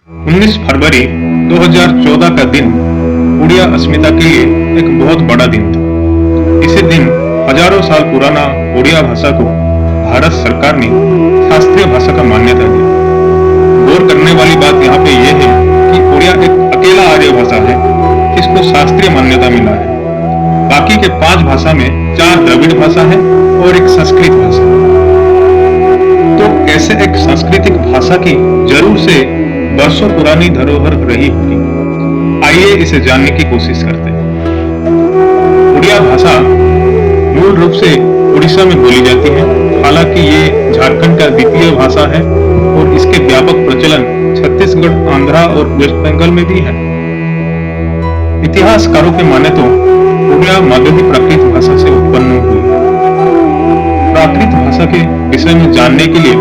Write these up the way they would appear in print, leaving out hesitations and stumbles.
19 फरवरी 2014 का दिन उड़िया अस्मिता के लिए एक बहुत बड़ा दिन था। इसी दिन हजारों साल पुराना उड़िया भाषा को भारत सरकार ने शास्त्रीय भाषा का मान्यता दी। गौर करने वाली बात यहाँ पे यह है कि उड़िया एक अकेला आर्य भाषा है जिसको शास्त्रीय मान्यता मिला है। बाकी के 5 भाषा में 4 द्रविड़ भाषा है और एक संस्कृत भाषा। तो ऐसे एक सांस्कृतिक भाषा की जरूर से वर्षों पुरानी धरोहर रही होगी। आइए इसे जानने की कोशिश करते हैं। उड़िया भाषा मूल रूप से उड़ीसा में बोली जाती है। हालांकि ये झारखंड का द्वितीय भाषा है और इसके व्यापक प्रचलन छत्तीसगढ़, आंध्रा और वेस्ट बंगाल में भी है। इतिहासकारों के माने तो उड़िया मगधी प्राकृत भाषा से उत्पन्न हुई। प्राकृत भाषा के विषय में जानने के लिए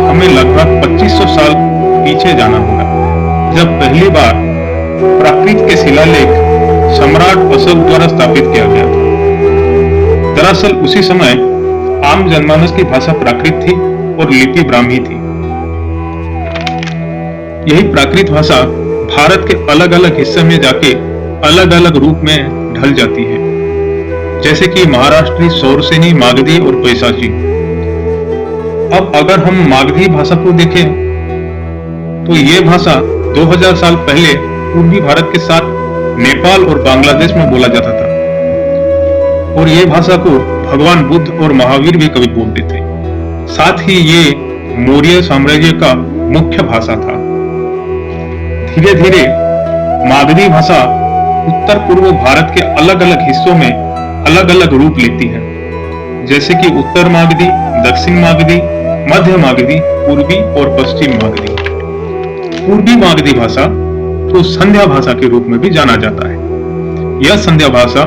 हमें लगभग 2500 साल पीछे जाना होगा, जब पहली बार प्राकृत के शिलालेख सम्राट अशोक द्वारा स्थापित किया गया था। दरअसल उसी समय आम जनमानस की भाषा प्राकृत थी और लिपि ब्राह्मी थी। यही प्राकृत भाषा भारत के अलग अलग हिस्से में जाके अलग अलग रूप में ढल जाती है, जैसे कि महाराष्ट्री, सौरसेनी, मागधी और पैशाची। अब अगर हम मागधी भाषा को देखें तो ये भाषा 2000 साल पहले पूर्वी भारत के साथ नेपाल और बांग्लादेश में बोला जाता था और ये भाषा को भगवान बुद्ध और महावीर भी कभी बोलते थे। साथ ही ये मौर्य साम्राज्य का मुख्य भाषा था। धीरे धीरे मागधी भाषा उत्तर पूर्व भारत के अलग अलग हिस्सों में अलग अलग रूप लेती है, जैसे कि उत्तर मागधी, दक्षिण मागधी, मध्य मागधी, पूर्वी और पश्चिम मागधी। पूर्वी मागधी भाषा तो संध्या भाषा के रूप में भी जाना जाता है। यह संध्या भाषा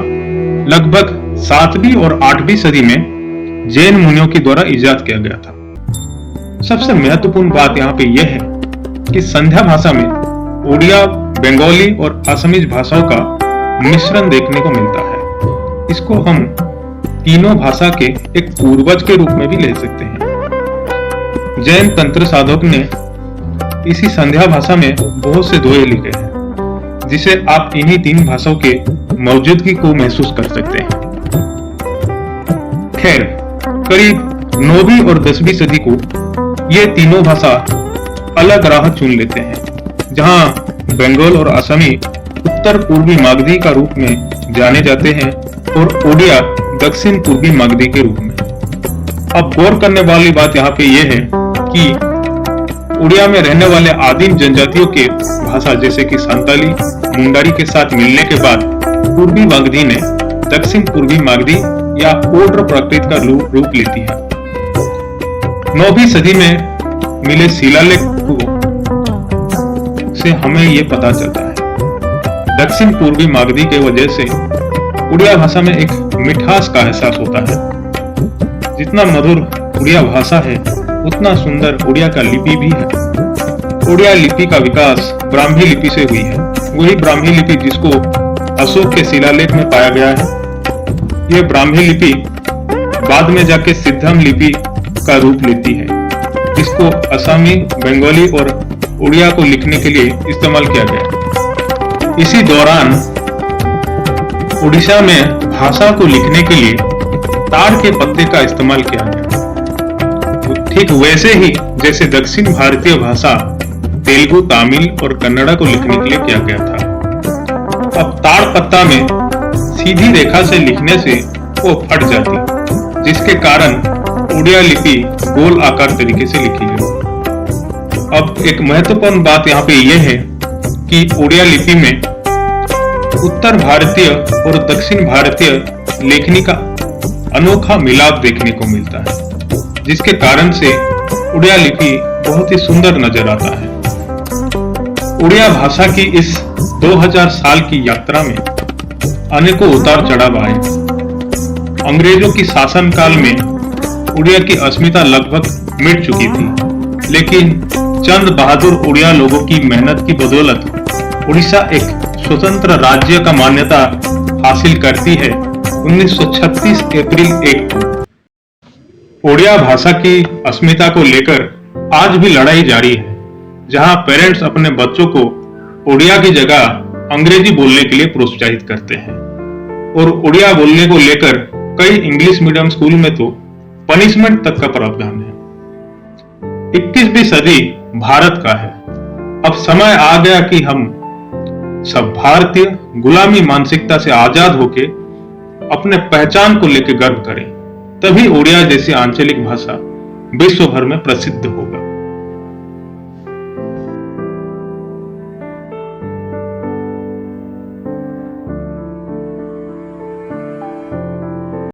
लगभग 7वीं और 8वीं सदी में जैन मुनियों के द्वारा इजाद किया गया था। सबसे महत्वपूर्ण बात यहाँ पे यह है कि संध्या भाषा में उड़िया, बंगाली और असमीज भाषाओं का मिश्रण देखने को मिलता है। इसको हम तीनों भाषा के एक पूर्वज के रूप में भी ले सकते हैं। जैन तंत्र साधक ने इसी संध्या भाषा में बहुत से दोहे लिखे हैं, जिसे आप इन्हीं 3 भाषाओं के मौजूदगी को महसूस कर सकते हैं। खैर, करीब 9वीं और 10वीं सदी को ये तीनों भाषा अलग राह चुन लेते हैं, जहां बंगाल और असमी उत्तर पूर्वी मागधी का रूप में जाने जाते हैं और उड़िया दक्षिण पूर्वी मागधी के रूप में। अब गौर करने वाली बात यहाँ पे यह है कि उड़िया में रहने वाले आदिम जनजातियों के भाषा जैसे कि संताली, मुंडारी के साथ मिलने के बाद पूर्वी मागधी ने दक्षिण पूर्वी मागधी या ओड्र प्राकृत का रूप लेती है। 9वीं सदी में मिले शिलालेख से हमें ये पता चलता है। दक्षिण पूर्वी मागधी के वजह से उड़िया भाषा में एक मिठास का एहसास होता है। जितना मधुर उड़िया भाषा है, उतना सुंदर उड़िया का लिपि भी है। उड़िया लिपि का विकास ब्राह्मी लिपि से हुई है। वही ब्राह्मी लिपि जिसको अशोक के शिलालेख में पाया गया है। यह ब्राह्मी लिपि बाद में जाके सिद्धम लिपि का रूप लेती है, जिसको असमी, बंगाली और उड़िया को लिखने के लिए इस्तेमाल किया गया। इसी दौरान उड़ीसा में भाषा को लिखने के लिए ताड़ के पत्ते का इस्तेमाल किया गया, ठीक वैसे ही जैसे दक्षिण भारतीय भाषा तेलुगु, तमिल और कन्नड़ा को लिखने के लिए किया गया था। अब ताड़ पत्ता में सीधी रेखा से लिखने से वो फट जाती, जिसके कारण उड़िया लिपि गोल आकार तरीके से लिखी गई। अब एक महत्वपूर्ण बात यहाँ पे यह है कि उड़िया लिपि में उत्तर भारतीय और दक्षिण भारतीय लेखनी का अनोखा मिलाप देखने को मिलता है, जिसके कारण से उड़िया लिपि बहुत ही सुंदर नजर आता है। उड़िया भाषा की इस 2000 साल की यात्रा में अनेकों उतार चढ़ाव आए। अंग्रेजों की शासन काल में उड़िया की अस्मिता लगभग मिट चुकी थी, लेकिन चंद बहादुर उड़िया लोगों की मेहनत की बदौलत उड़ीसा एक स्वतंत्र राज्य का मान्यता हासिल करती है 1936 अप्रैल 1 को। उड़िया भाषा की अस्मिता को लेकर आज भी लड़ाई जारी है। जहां पेरेंट्स अपने बच्चों को उड़िया की जगह अंग्रेजी बोलने के लिए प्रोत्साहित करते हैं और उड़िया बोलने को लेकर कई इंग्लिश मीडियम स्कूल में तो पनिशमेंट तक का प्रावधान है। 21वीं सदी भारत का है। अब समय आ गया कि हम सब भारतीय गुलामी मानसिकता से आजाद होके अपने पहचान को लेकर गर्व करें, तभी उड़िया जैसी आंचलिक भाषा विश्व भर में प्रसिद्ध होगा।